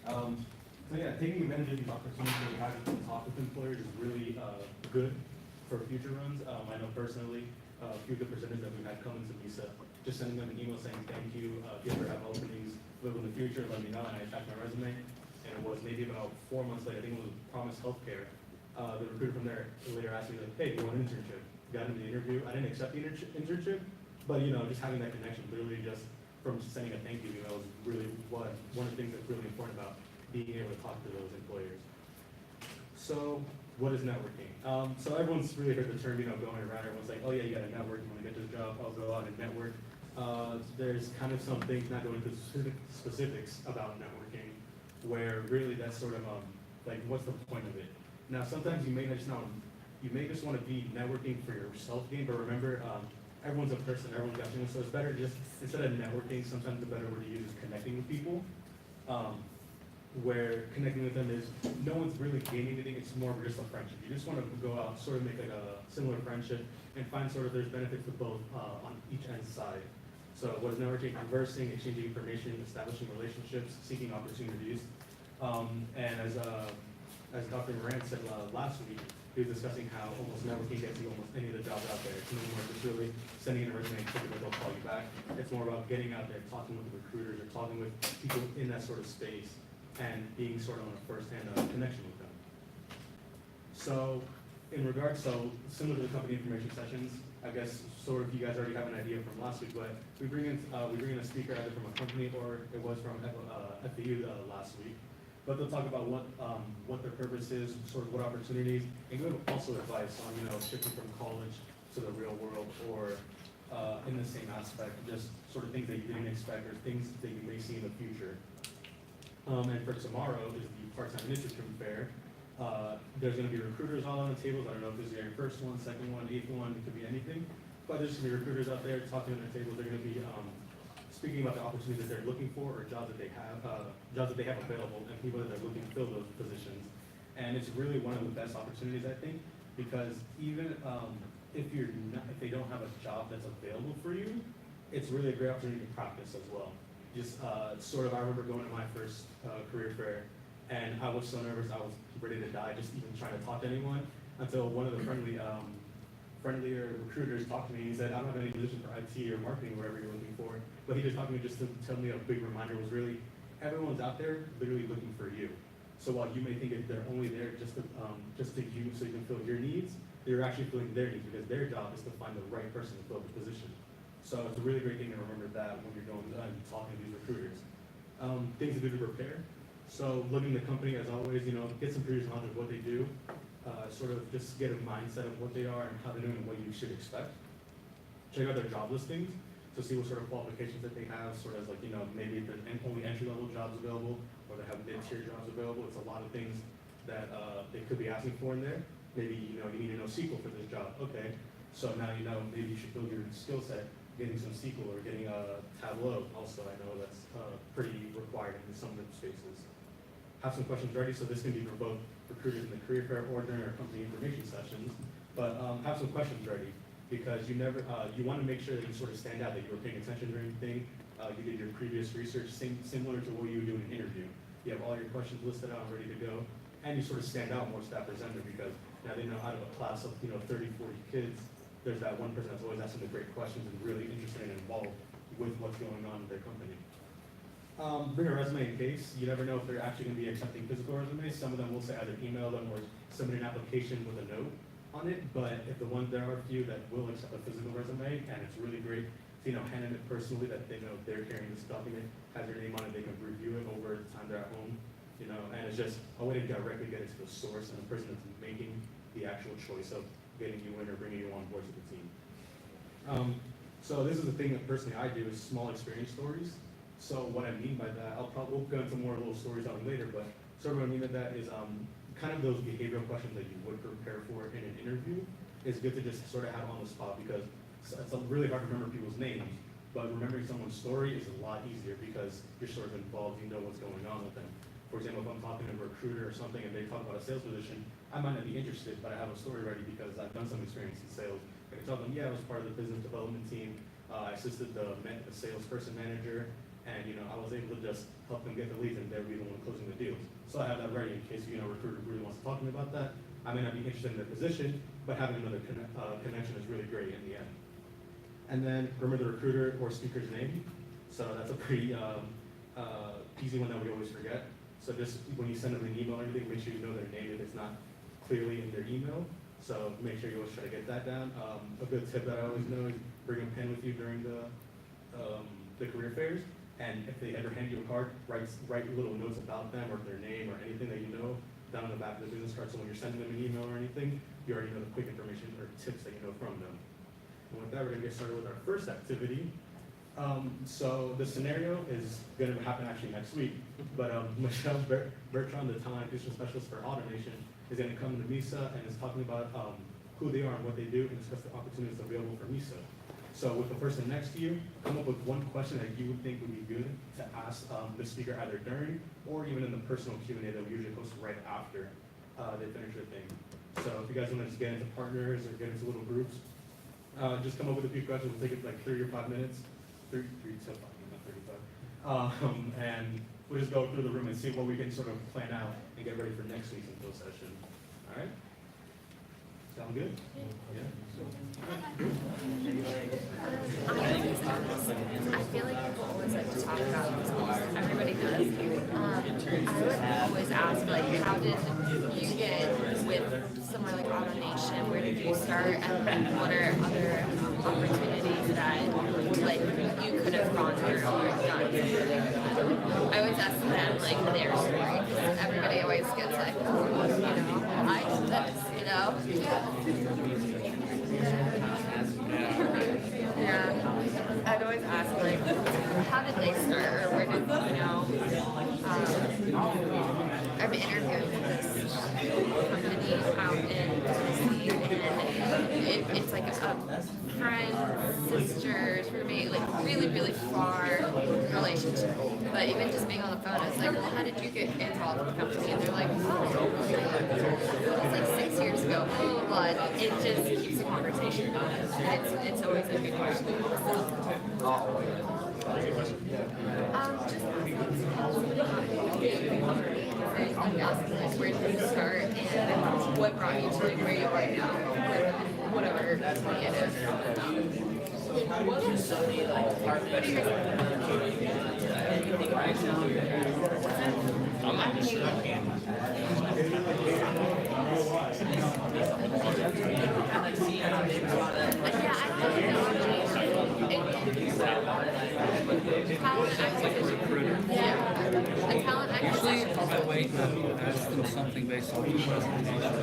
So yeah, taking advantage of these opportunities that we have to talk with employers is really good for future runs. I know personally, a few good presenters that we've had come into Visa, just sending them an email saying thank you. If you ever have openings in the future, let me know, and I attached my resume. And it was maybe about 4 months later, I think it was Promise Healthcare. The recruiter from there later asked me like, hey, do you want an internship? Got into the interview. I didn't accept the internship, but just having that connection, literally just from sending a thank you email was really one of the things that's really important about being able to talk to those employers. So what is networking? So everyone's really heard the term, going around. Everyone's like, oh yeah, you got to network. You want to get this job? I'll go out and network. There's kind of some things, not going into specifics about networking, where really that's sort of like, what's the point of it? Now, sometimes you may just want to be networking for your self-gain, but remember, everyone's a person, everyone's got feelings, so it's better just, instead of networking, sometimes the better word to use is connecting with people, where connecting with them is, no one's really gaining anything, it's more of just a friendship. You just want to go out, sort of make like a similar friendship, and find sort of there's benefits to both on each end side. So what is networking? Conversing, exchanging information, establishing relationships, seeking opportunities. And as Dr. Moran said last week, he was discussing how almost networking gets you almost any of the jobs out there. It's no more just really sending in a resume and hoping that they'll call you back. It's more about getting out there, talking with the recruiters, or talking with people in that sort of space, and being sort of on a first-hand connection with them. So in regards, similar to the company information sessions, I guess sort of you guys already have an idea from last week, but we bring in a speaker either from a company or it was from FAU last week. But they'll talk about what their purpose is, sort of what opportunities, and give also advice on shifting from college to the real world, or in the same aspect, just sort of things that you didn't expect or things that you may see in the future. And for tomorrow is the part-time internship fair. There's going to be recruiters all on the tables. I don't know if this is your first one, second one, eighth one, it could be anything. But there's going to be recruiters out there talking on their tables. They're going to be speaking about the opportunities that they're looking for, or jobs that they have available, and people that they're looking to fill those positions. And it's really one of the best opportunities, I think, because even if they don't have a job that's available for you, it's really a great opportunity to practice as well. Just sort of, I remember going to my first career fair, and I was so nervous, I was ready to die, just even trying to talk to anyone, until one of the friendlier recruiters talked to me. He said, I don't have any position for IT or marketing, whatever you're looking for. But he just talked to me just to tell me a big reminder was really, everyone's out there literally looking for you. So while you may think that they're only there just to you so you can fill your needs, they're actually filling their needs, because their job is to find the right person to fill the position. So it's a really great thing to remember that when you're going and talking to these recruiters. Things to do to prepare. So looking at the company, as always, get some previous knowledge of what they do, sort of just get a mindset of what they are and how they're doing and what you should expect. Check out their job listings to see what sort of qualifications that they have, sort of like, maybe if there's only entry-level jobs available, or they have mid-tier jobs available. It's a lot of things that they could be asking for in there. Maybe, you need to know SQL for this job. Okay, so now maybe you should build your skill set getting some SQL or getting a Tableau. Also, I know that's pretty required in some of the spaces. Have some questions ready, so this can be for both recruiters in the career fair or during our company information sessions. But have some questions ready, because you want to make sure that you sort of stand out, that you were paying attention to anything, you did your previous research, similar to what you would do in an interview. You have all your questions listed out, ready to go, and you sort of stand out more to that presenter, because now they know out of a class of 30, 40 kids, there's that one person that's always asking the great questions and really interested and involved with what's going on in their company. Bring a resume in case. You never know if they're actually going to be accepting physical resumes. Some of them will say either email them or submit an application with a note on it, but if there are a few that will accept a physical resume, and it's really great to hand in it personally, that they know they're carrying this document, has their name on it, they can review it over the time they're at home, and it's just a way to directly get it to the source and the person that's making the actual choice of getting you in or bringing you on board to the team. So this is the thing that personally I do, is small experience stories. So what I mean by that, we'll go into more little stories on later, but sort of what I mean by that is kind of those behavioral questions that you would prepare for in an interview. It's good to just sort of have on the spot, because it's really hard to remember people's names, but remembering someone's story is a lot easier because you're sort of involved, you know what's going on with them. For example, if I'm talking to a recruiter or something and they talk about a sales position, I might not be interested, but I have a story ready because I've done some experience in sales. I can tell them, yeah, I was part of the business development team. I assisted the salesperson manager, and I was able to just help them get the leads, and they'll be the one closing the deal. So I have that ready in case, you know, a recruiter really wants to talk to me about that. I may not be interested in the position, but having another connection is really great in the end. And then remember the recruiter or speaker's name. So that's a pretty easy one that we always forget. So just when you send them an email or anything, make sure you know their name if it's not clearly in their email. So make sure you always try to get that down. A good tip that I always know is bring a pen with you during the career fairs. And if they ever hand you a card, write little notes about them or their name or anything that you know down on the back of the business card. So when you're sending them an email or anything, you already know the quick information or tips that you know from them. And with that, we're gonna get started with our first activity. So the scenario is gonna happen actually next week, but Michelle Bertrand, the talent acquisition specialist for automation, is gonna come to MISA and is talking about who they are and what they do and discuss the opportunities available for MISA. So with the person next to you, come up with one question that you would think would be good to ask the speaker either during or even in the personal Q&A that we usually post right after they finish their thing. So if you guys want to just get into partners or get into little groups, just come up with a few questions. We'll take it like 30 or 5 minutes. 3 to 5, not 35. And we'll just go through the room and see what we can sort of plan out and get ready for next week's info session. All right? Sound good? Yeah. I feel like people always like to talk about themselves. Everybody does. I would always ask, like, how did you get with somewhere like AutoNation? Where did you start? And what are other opportunities that, like, you could have gone through or done? I always ask them, like, their story. Everybody always gets like, oh, you know, I did this, you know? Yeah, I'd always ask, like, how did they start, or where did, you know, I'm interviewing with this company out in Tennessee, and it's like a friend, sisters, roommate, like really, really far relationship. But even just being on the phone, I was like, well, how did you get involved with the company? And they're like, oh, it was like 6 years ago, blah, blah, blah. It just keeps the conversation going. It's always a good question. Just where did you start and what brought you to where you are now, whatever it is. Usually I wait and ask them something based on the presentation.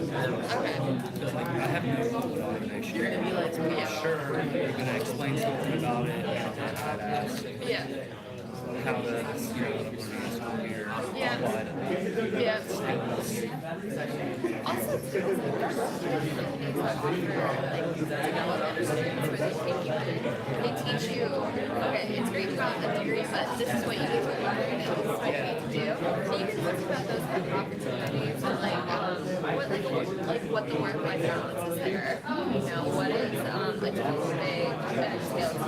Because like, I have no clue what automation is. I'm sure you're going to explain something about it, and then I'd ask how does, you know, when I saw here, apply to that. Also, there's companies that offer development experience where they take you in. They teach you, okay, it's great about the theory, but this is what you need to learn and this is what you need to do. So you can talk about those kind of opportunities and what the work-life balance is there. You know, what is a typical day at a scale to?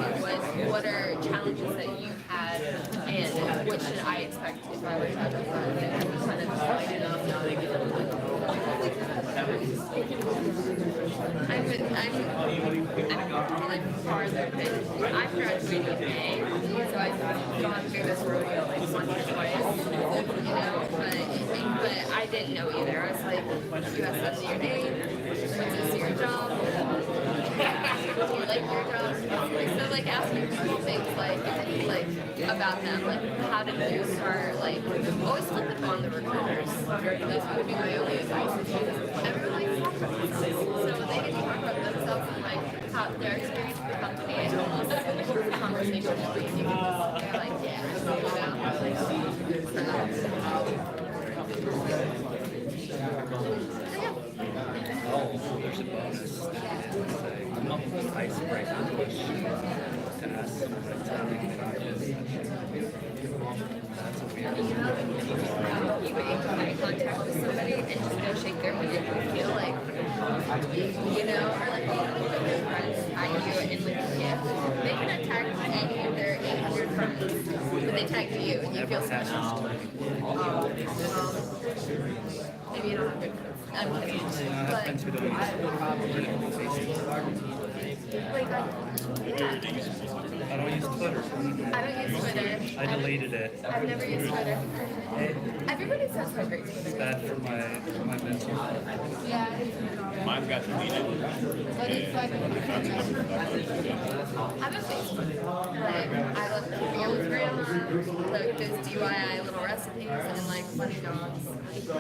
What are challenges that you've had, and what should I expect if I were to have a firm and kind of explain it? I'm like farther than I've graduated in May, so I've gone through this rodeo like once or twice, you know, but I didn't know either. I was like, USS your name, what's this your job? Do you like your job? So like asking people things like about them, like how did you start, like always flip it on the recruiters. Those would be my only advice. Everyone likes to talk about themselves. So they get to talk about themselves and like how their experience with the company and almost the conversation is easy because they're like, yeah, Oh, there's a bonus. Come up with an icebreaker question to ask someone to tell me that I was that's a weird you make eye contact with somebody and just go shake their hand and feel like, you know, or like their friends tag you in with a gift. They can tag any of their 800 friends, but they tag you and you feel special. I'm kidding. I have been to the Like, yeah. I don't use Twitter. I don't use Twitter. I deleted it. I've never used Twitter. Everybody says Twitter is It's bad for my mental health. Yeah. Mine got deleted. What is Twitter? I'm a Facebook. Like, I look at Instagram, like those DIY little recipes and like funny dogs. So,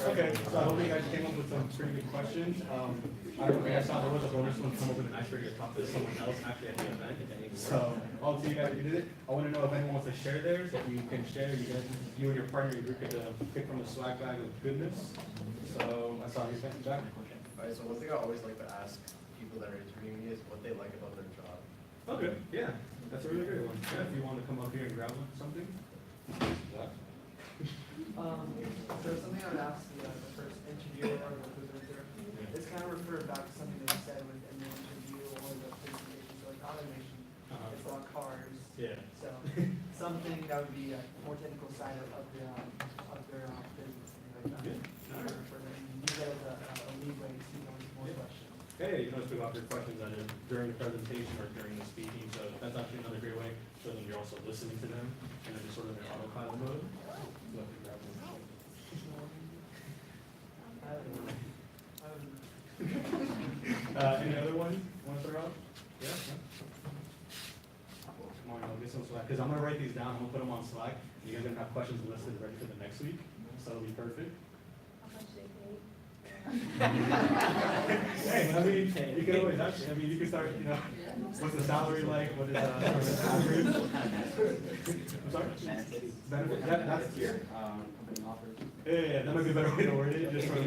okay, so I hope you guys came up with some pretty good questions. I don't know if you guys saw there was a bonus one come up with an icebreaker to talk to someone else actually at the event. So, all of you guys who did it, I want to know if anyone wants to share theirs. If you can share, you and your partner, your group get to pick from the swag bag of goodness. So, I saw your hand back. Alright, so one thing I always like to ask people that are interviewing me is what they like about their job. Okay, yeah, that's a really great one. Yeah, if you want to come up here and grab something. So something I would ask the first interviewer or the presenter is kind of refer back to something they said within the interview or the presentation, so like automation, it's a lot of cars. Yeah. So something that would be a more technical side of their business, something like that. Yeah. For them, use that as a leeway to go into more questions. Hey, you know, speak about your questions either during the presentation or during the speaking, so that's actually another great way, so then you're also listening to them, and then just sort of in autopilot mode. So, grab one. Any other ones? Want to throw out? Yeah? Come on, I'll get some Slack, because I'm going to write these down, I'm going to put them on Slack, you guys are going to have questions listed ready for the next week, so it'll be perfect. Hey, I mean, you can always actually, I mean, you can start, you know, what's the salary like, what is the average? I'm sorry? Benefit, that's here. Company offers. Yeah, that might be a better way to word it, just for the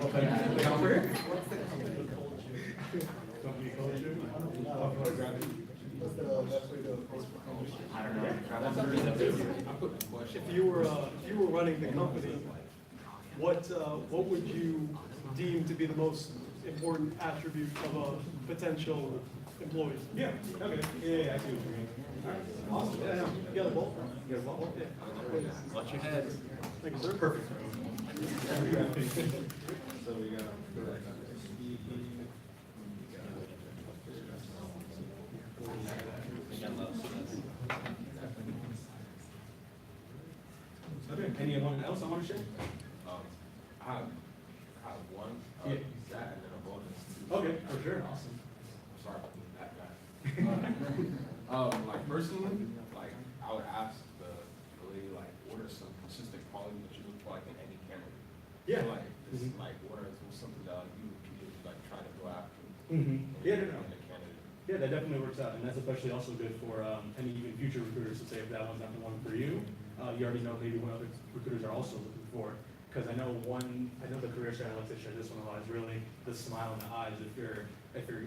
offer. What's the company culture? Company culture. Oh, for gravity. What's the best way to Facebook culture? I don't know. If you were running the company, what would you deem to be the most important attribute of a potential employee? Yeah, okay, yeah, I see what you mean. Alright, awesome, yeah, You got a ball? you got a ball? Yeah. Watch your head. Thank you, sir. Perfect. So we got. Okay, anyone else I want to share? I have one, Yeah. that and then a bonus. Okay, for sure, awesome. I'm sorry about being that guy. Like personally, like I would ask the lady, like, what are some consistent qualities that you look for like in any candidate? Yeah. So, like, this is like, what are something that you would like try to go after? Yeah, no, no. In a candidate. Yeah, that definitely works out, and that's especially also good for any even future recruiters to say if that one's not the one for you. You already know maybe what other recruiters are also looking for. Because I know the career share, I like to share this one a lot, is really the smile in the eyes. If you're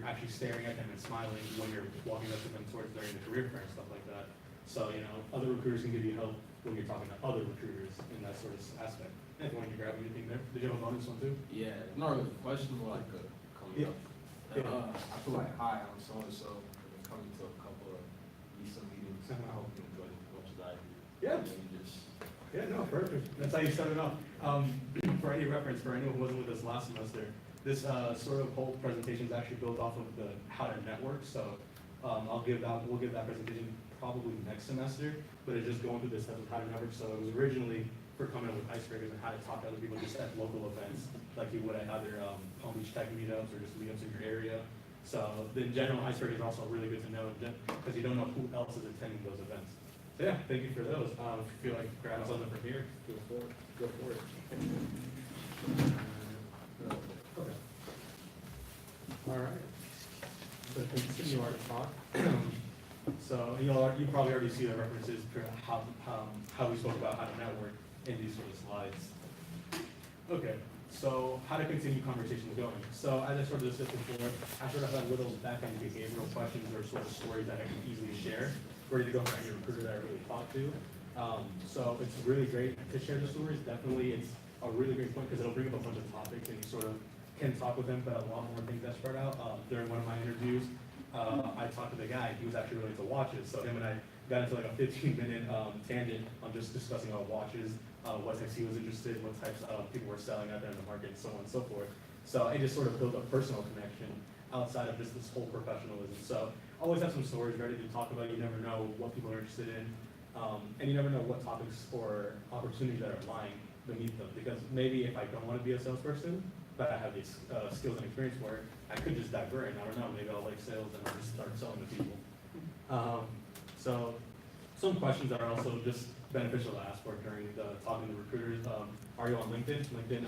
actually staring at them and smiling when you're walking up to them towards during the career fair and stuff like that. So, you know, other recruiters can give you help when you're talking to other recruiters in that sort of aspect. If you want to grab anything there, did you have a bonus one too? Yeah, not really a question, more like a coming Yeah. up. Yeah. I feel like, hi, I'm so-and-so, I've been coming to a couple of recent meetings, I hope you enjoy it as much as I do. Yeah. And then you just, Yeah, no, perfect. That's how you start it off. For any reference, for anyone who wasn't with us last semester, this sort of whole presentation is actually built off of the how to network. So we'll give that presentation probably next semester, but it's just going through this stuff of how to network. So it was originally for coming up with icebreakers and how to talk to other people just at local events, like you would at either Palm Beach Tech meetups or just meetups in your area. So the general icebreakers are also really good to know because you don't know who else is attending those events. So yeah, thank you for those. If you feel like grabbing something from here, go for it. Okay. All right. So continue our talk. So you probably already see the references to how we spoke about how to network in these sort of slides. Okay. So how to continue conversations going. So as I sort of discussed before, I sort of have little back-end behavioral questions or sort of stories that I can easily share, ready to go for any recruiter that I really talk to. So it's really great to share the stories. Definitely, it's a really great point because it'll bring up a bunch of topics and you sort of can talk with them, but a lot more things that spread out. During one of my interviews, I talked to the guy. He was actually really into watches, so him and I got into like a 15-minute tangent on just discussing our watches what types he was interested in, what types of people were selling out there in the market, and so on and so forth. So it just sort of built a personal connection outside of just this whole professionalism. So always have some stories ready to talk about. You never know what people are interested in, and you never know what topics or opportunities that are lying beneath them. Because maybe if I don't want to be a salesperson, but I have these skills and experience for it, I could just divert, and I don't know, maybe I'll like sales and I'll just start selling to people. So some questions that are also just beneficial to ask for during the talking to recruiters. Are you on LinkedIn? LinkedIn,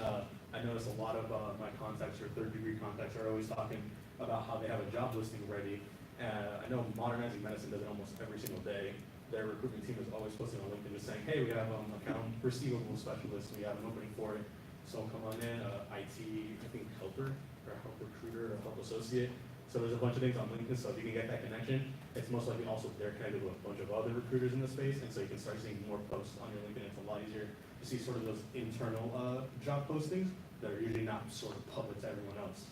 I notice a lot of my contacts or third-degree contacts are always talking about how they have a job listing ready. I know Modernizing Medicine does it almost every single day. Their recruitment team is always posting on LinkedIn just saying, hey, we have account receivable specialist, we have an opening for it. So come on in, IT, I think helper, or help recruiter, or help associate. So there's a bunch of things on LinkedIn, so if you can get that connection, it's most likely also they're connected with a bunch of other recruiters in the space, and so you can start seeing more posts on your LinkedIn. It's a lot easier to see sort of those internal job postings that are usually not sort of public to everyone else.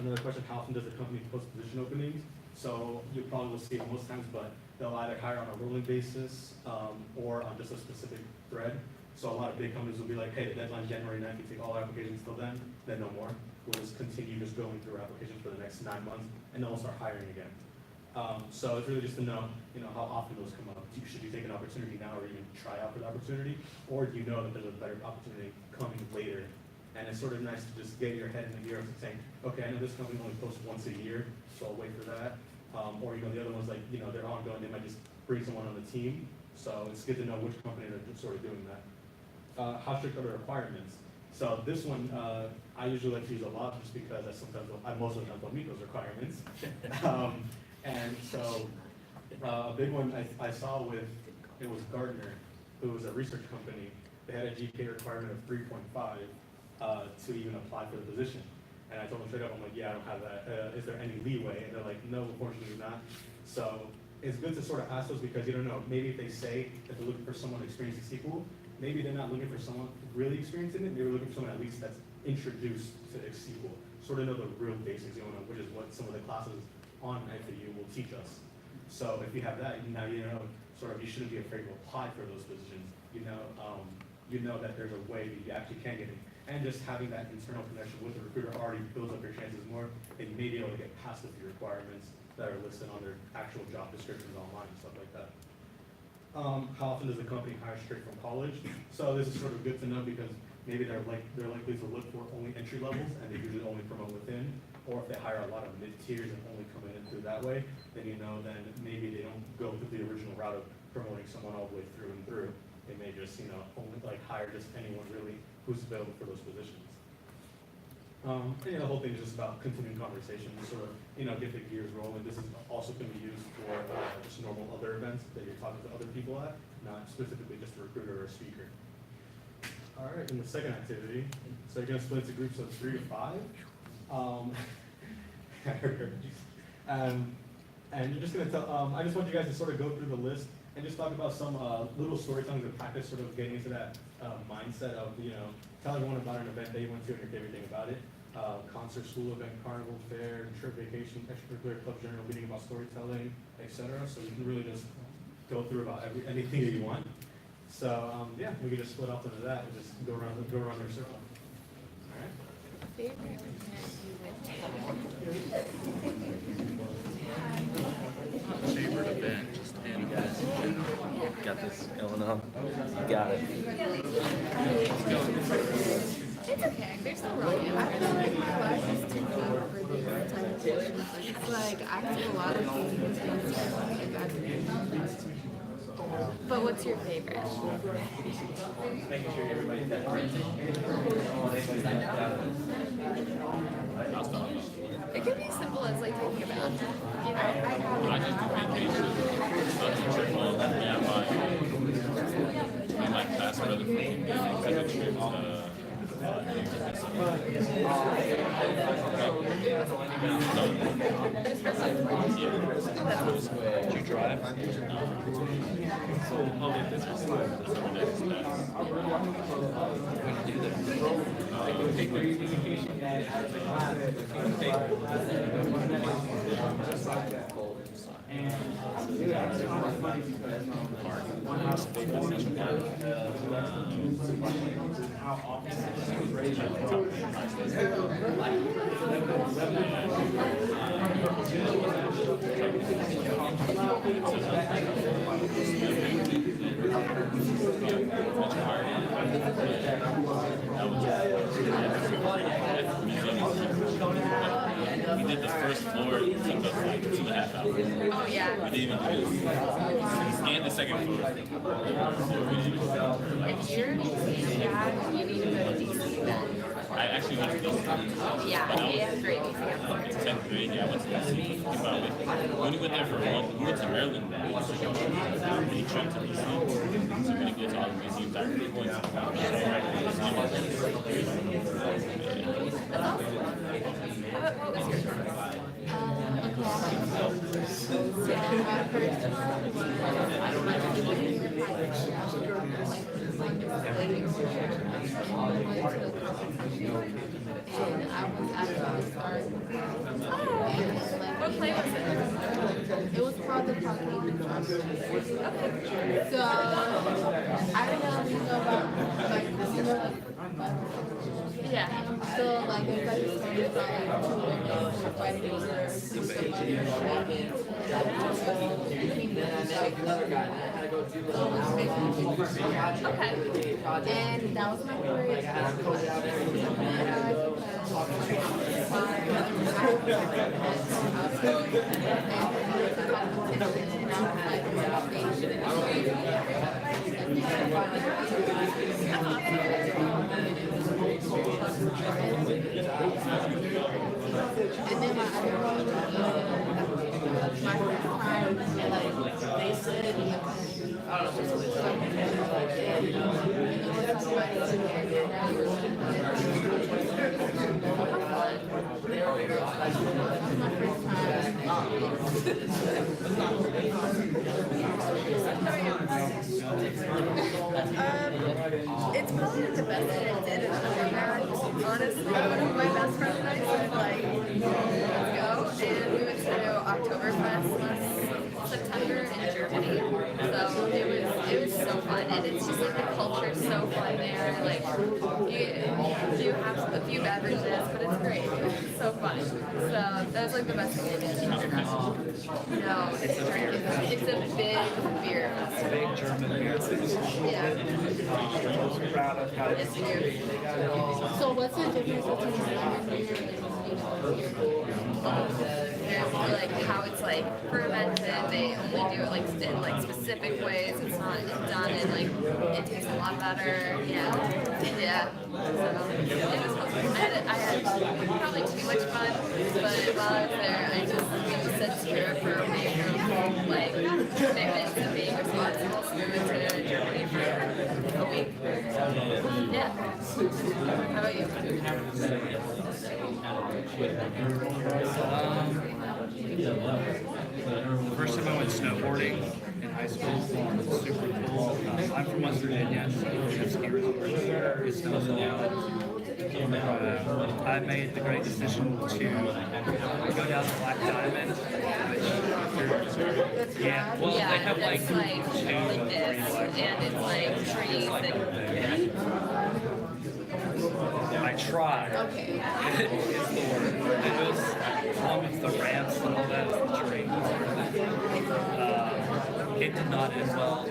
Another question, how often does the company post position openings? So you probably will see it most times, but they'll either hire on a rolling basis or on just a specific thread. So a lot of big companies will be like, hey, the deadline's January 9th, you take all applications till then no more. We'll just continue just going through applications for the next 9 months, and then we'll start hiring again. So it's really just to know, how often those come up. Should you take an opportunity now or even try out for the opportunity? Or do you know that there's a better opportunity coming later? And it's sort of nice to just get your head in the gear of saying, okay, I know this company only posts once a year, so I'll wait for that. Or, the other ones like, they're ongoing, they might just bring someone on the team. So it's good to know which company they're sort of doing that. How strict are the requirements? So this one, I usually like to use a lot just because I most of the time don't meet those requirements. And so a big one I saw it was Gartner, who was a research company. They had a GPA requirement of 3.5 to even apply for the position. And I told them straight up, I'm like, yeah, I don't have that. Is there any leeway? And they're like, no, unfortunately not. So it's good to sort of ask those because you don't know. Maybe if they say that they're looking for someone experienced in SQL, maybe they're not looking for someone really experienced in it. Maybe they're looking for someone at least that's introduced to SQL, sort of know the real basics, which is what some of the classes on FAU will teach us. So if you have that, now sort of you shouldn't be afraid to apply for those positions. You know that there's a way that you actually can get in. And just having that internal connection with the recruiter already builds up your chances more, and you may be able to get past a few requirements that are listed on their actual job descriptions online and stuff like that. How often does the company hire straight from college? So this is sort of good to know because maybe they're likely to look for only entry levels and they usually only promote within. Or if they hire a lot of mid-tiers and only come in through that way, then then maybe they don't go through the original route of promoting someone all the way through and through. They may just, only hire just anyone really who's available for those positions. And the whole thing is just about continuing conversation, sort of, get the gears rolling. This is also going to be used for just normal other events that you're talking to other people at, not specifically just a recruiter or a speaker. All right, and the second activity, so you're going to split into groups of 3 to 5. And you're just going to tell, I just want you guys to sort of go through the list and just talk about some little storytelling to practice sort of getting into that mindset of, tell everyone about an event that you went to and your favorite thing about it. Concert, school event, carnival, fair, trip, vacation, extracurricular, club, journal, reading about storytelling, etc. So you can really just go through about anything that you want. So yeah, we can just split off into that and just go around their circle. All right. Favorite event you went to? Favorite event, just any guys in general. Got this going on. You got it. It's okay. There's no wrong answer. I feel like my life is too big for these type of questions. It's like I do a lot of things and I do. But what's your favorite? Making sure everybody's that It could be as simple as like taking a bath. I just do vacation. Trip home. Yeah, my class brother took a trip Did you drive? And it was actually kind of funny because one house they was how often she was raised We did the first floor, it took us like 2.5 hours. Oh, yeah. We didn't even do this. And the second floor. If you're yeah, you need to go to DC then. I actually went to DC. Yeah, they have great museums. In 10th grade, yeah, I went to DC. We only went there for one. We went to Maryland. We went to a day trip to DC. So we didn't go to all the museums. I really went to What was your first? So my first one and I was actually starting. What play was it? It was called the Caucasian Drama. So I don't know if you know about like Yeah. so like it's like a story about like two women who are fighting each other to somebody Okay. and that was my first and then my other one, my first time, like, they said, I don't know, It's probably the best thing I did in undergrad. Honestly, one of my best friends and I said, like, let's go. And we went to Oktoberfest last September in Germany. So it was so fun. And it's just like the culture's so fun there. Like, you have a few beverages, but it's great. It's so fun. So that was like the best thing I did in undergrad. No, it's a big beer festival. Big German beer. Yeah. Proud of how It's huge. so what's the difference between lemon beer and There's like how it's like fermented. They only do it like in like specific ways. It's not done in like it tastes a lot better. Yeah, yeah. So it was fun. I had probably too much fun, but while I was there, I just set spirit for a week of like commitment to being responsible. So we went to Germany for a week. Yeah. How about you? The first time I went snowboarding in high school was super cool. I'm from West Virginia, so we have ski resorts. It snows a lot. I made the great decision to go down the Black Diamond, which, yeah, well, Yeah, they have like it's like two like or this, three like and it's like trees and I tried. okay. It's the word. It was along with the ramps and all that tree. It did not end well.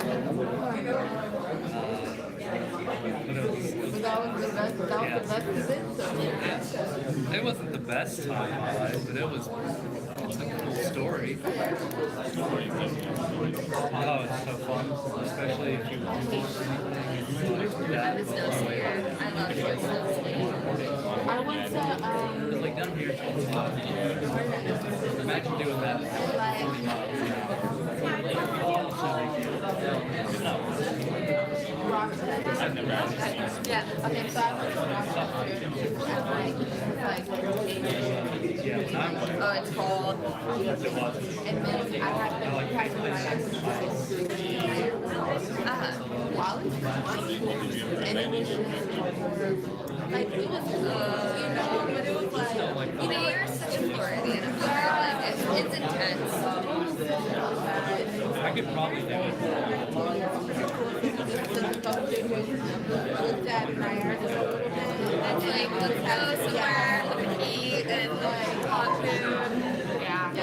But it was. But that was the best, that was the best of it, so. It wasn't the best time of my life, but it's a cool story. Oh, it's so fun, especially if you like that. the snow skier. I love the snow skiing. I went to, It's like down here. Imagine doing that. I've never had this. Yeah. okay, so I went to Rochester, like, Yeah, when I went, Oh, it's cold. it was. and then I had to practice and it was like, it was, But it was like, you know, you're such a Floridian. Like, it's intense. I could probably do it. Looked at priorities a little bit. It's like, let's go somewhere, eat, and talk food. Yeah.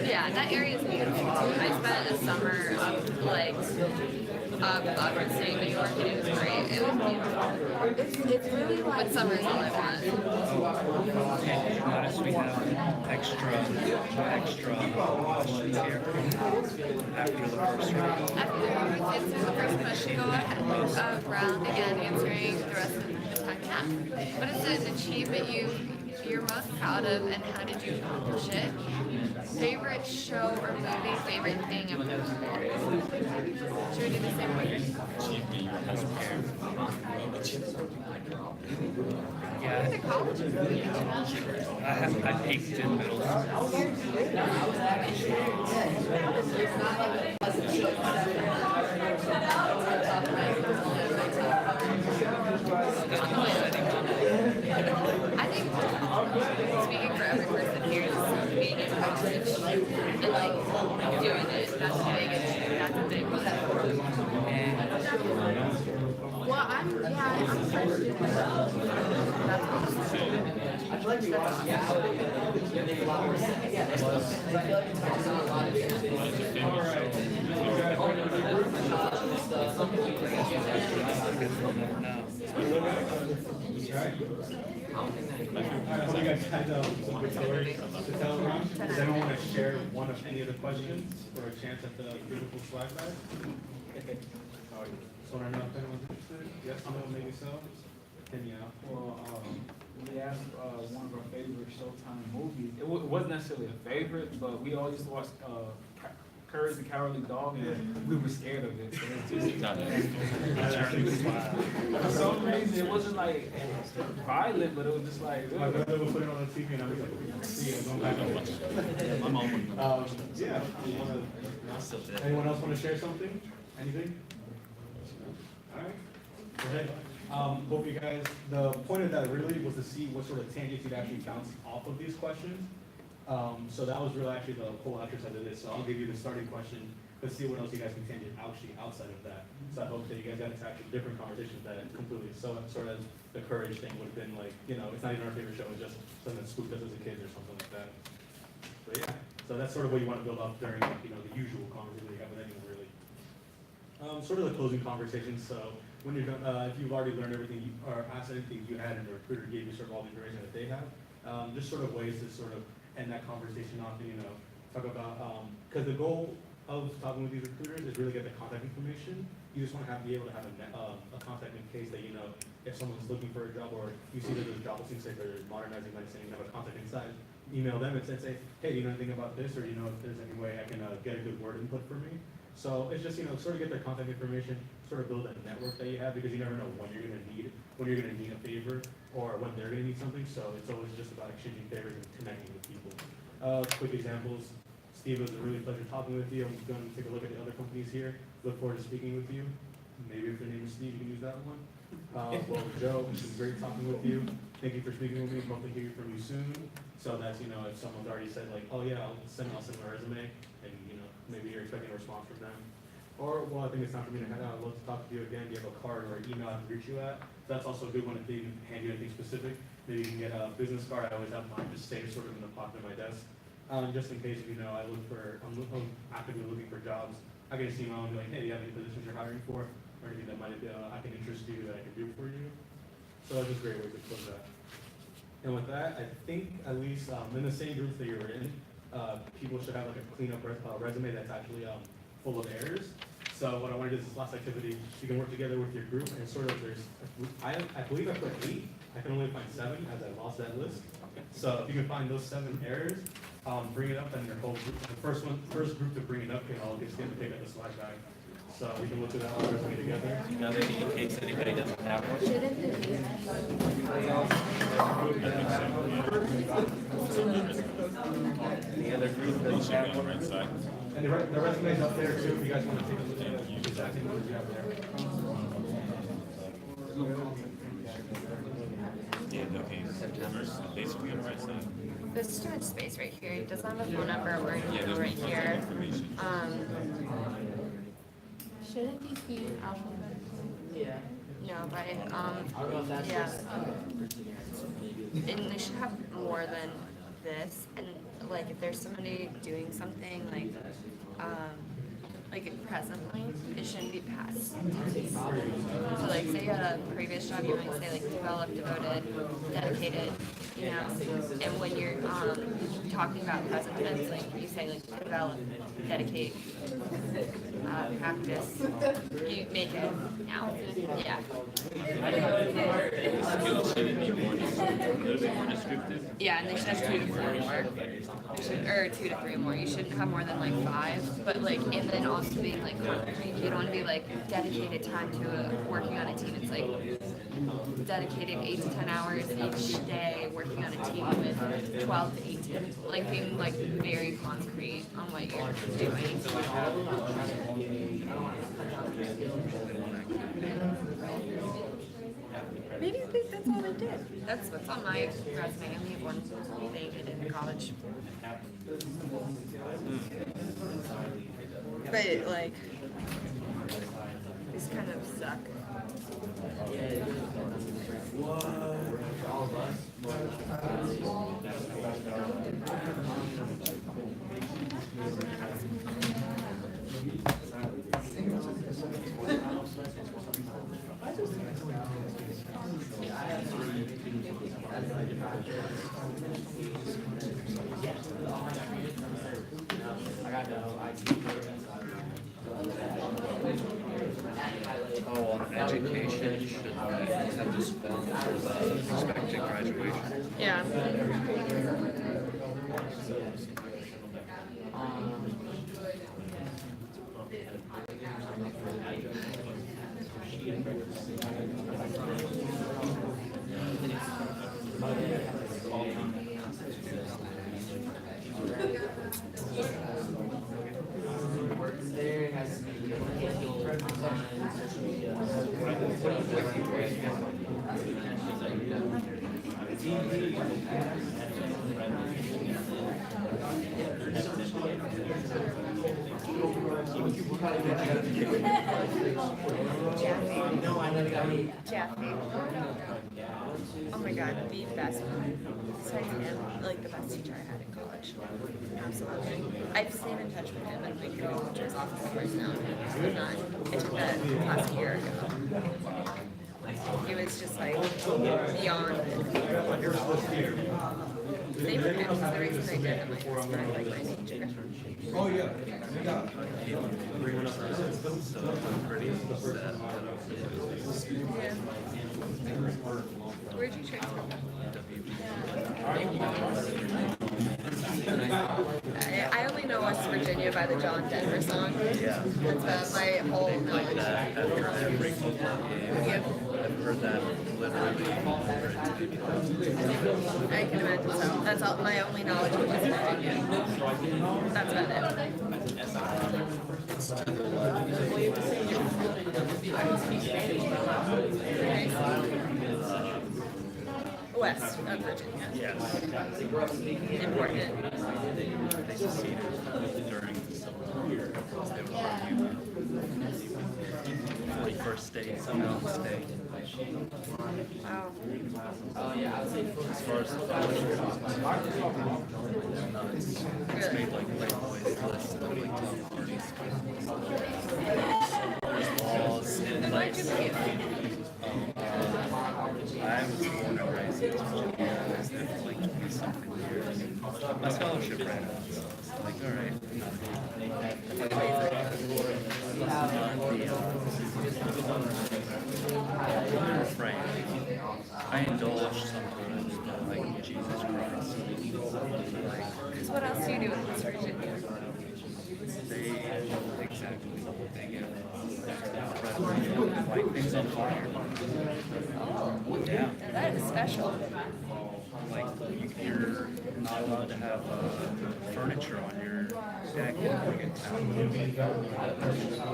Yeah, that area is beautiful too. I spent a summer up in state New York, and it was great. It was beautiful. It's really like. But summer's all I want. Notice we have extra questions here after the first round. After it's the first question, go around again answering the rest of the time. Yeah. What is an achievement you're most proud of, and how did you accomplish it? Favorite show or movie, favorite thing about it? Should we do the same way? Achievement you has prepared. Yeah, The college is really I peaked in middle school. I think, speaking for every person here, is being in college and like doing it. That's a big one. Well, I'm first year. That's awesome. I feel like we watched a lot more sense. I feel like it touches on a lot of different things. Alright, so you guys had some quick stories to tell around. Does anyone want to share one of any of the questions for a chance at the beautiful swag bag? So I don't know if anyone's interested. Yes, no, maybe so. Kenya. Well, we asked one of our favorite Showtime movies. It wasn't necessarily a favorite, but we all used to watch Courage the Cowardly Dog, and we were scared of it. So it's just, for some reason, it wasn't like violent, but it was just like. My brother would put it on the TV and I was like, see it, don't back up. Yeah. Anyone else want to share something? Anything? Alright. Go ahead. Hope you guys, the point of that really was to see what sort of tangents you'd actually bounce off of these questions. So that was really actually the whole exercise of this. So I'll give you the starting question. Let's see what else you guys can tangent actually outside of that. So I hope that you guys got to actually different conversations that completely, so sort of the courage thing would have been like, you know, it's not even our favorite show, it's just something that spooked us as a kid or something like that. But yeah, so that's sort of what you want to build up during, like, you know, the usual conversation you have with anyone really. Sort of the closing conversation. So when you're done, if you've already learned everything you, or asked anything you had and the recruiter gave you sort of all the information that they have, just sort of ways to sort of end that conversation off and, you know, talk about, because the goal of talking with these recruiters is really get the contact information. You just want to be able to have a contact in case that, you know, if someone's looking for a job or you see that there's a job listing, say they're modernizing medicine, you have a contact inside, email them and say, hey, do you know anything about this, or you know if there's any way I can get a good word input for me. So it's just, you know, sort of get their contact information, sort of build that network that you have, because you never know when you're going to need a favor or when they're going to need something. So it's always just about exchanging favors and connecting with people. Quick examples. Steve, it was a really pleasure talking with you. I'm going to take a look at the other companies here. Look forward to speaking with you. Maybe if your name is Steve, you can use that one. Well, Joe, it's been great talking with you. Thank you for speaking with me. Hope to hear from you soon. So that's, you know, if someone's already said like, oh yeah, I'll send my resume, and you know, maybe you're expecting a response from them. Or, well, I think it's time for me to head out. I'd love to talk to you again. Do you have a card or an email I can reach you at? That's also a good one if they hand you anything specific. Maybe you can get a business card. I always have mine just saved sort of in the pocket of my desk. Just in case, you know, I'm actively looking for jobs. I can just email and be like, hey, do you have any positions you're hiring for? Or anything that might I can interest you that I can do for you. So that's just a great way to close that. And with that, I think at least in the same groups that you're in, people should have like a clean up resume that's actually full of errors. So what I want to do is this last activity, you can work together with your group and sort of I believe I put 8. I can only find 7 as I lost that list. So if you can find those 7 errors, bring it up and your whole group, the first group to bring it up can all get to pick up the slide bag. So we can look through that whole resume together. Now that in case anybody doesn't have one. The other group doesn't have one. Right side. And the resume's up there too, if you guys want to take a look at it. Exactly what you have there. Yeah, okay. First, basically on the right side. there's too much space right here. He doesn't have a phone number or an Yeah, email there's right no here. information. Shouldn't these be alphabetical? Yeah. No, but I don't know if that's yeah. just. And they should have more than this. And like if there's somebody doing something like presently, it shouldn't be past tense. So like say you had a previous job, you might say like developed, devoted, dedicated, you know. And when you're talking about present tense, like you say like develop, dedicate, practice. You make it now. Yeah. Skills should be more, a little bit more descriptive. Yeah, and they should have 2 to 4 more. Or 2 to 3 more. You shouldn't have more than like 5. But like, and then also being like concrete. You don't want to be like dedicated time to working on a team. It's like dedicated 8 to 10 hours each day working on a team with 12 to 18. Like being like very concrete on what you're doing. Maybe that's all they did. That's what's on my resume. I only have one thing I did in college. But like, these kind of suck. Oh, on education, should we have this form for the expected graduation? Yeah. There has to be Jeffy. Oh my god, the best one. Besides him, like the best teacher I had in college. Absolutely. I've stayed in touch with him and like go to his office hours now. I'm not. I took that class a year ago. He was just like beyond wonderful. Same with him, because the reason I did him like was for like my major. Oh, yeah. Yeah. Yeah. Where'd you transfer from? I only know West Virginia by the John Denver song. Yeah. That's my whole Like knowledge. that after every football game. Yep. I've heard that literally over and I can imagine so. That's all, my only knowledge of West Virginia. That's about it. West of Virginia. Yes. Important. They seceded during the Civil War. They were arguing 41st state, somehow the state. Wow. As far as the it's made like Playboy's list of like top parties. There's laws and like I was born and raised in Virginia. I was there for like 20 something years. My scholarship ran out, so it's like, all right. Right. I indulge sometimes, but like Jesus Christ. Because what else do you do in West Virginia? They exactly what they get. like things on fire. Yeah. That is special. Like you're not allowed to have furniture on your deck in Morgantown.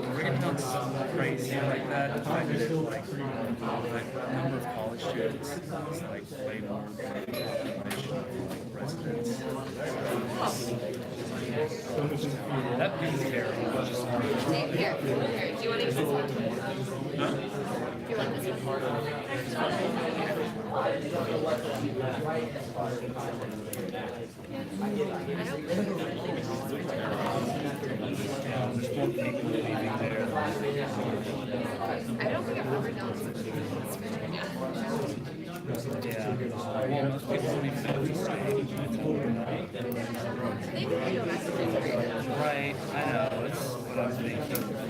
Morgantown's something crazy like that. The fact that it's like the number of college students is like way more than the population of like residents. That being terrible. Just Here, here. Do you want to use this one? huh? Do you want this one? Yeah, there's more people leaving there. I don't think I've ever done such a thing. Yeah. Well, most people don't even know who's staying in Utah. They do a message in Right, I know, that's what I'm thinking.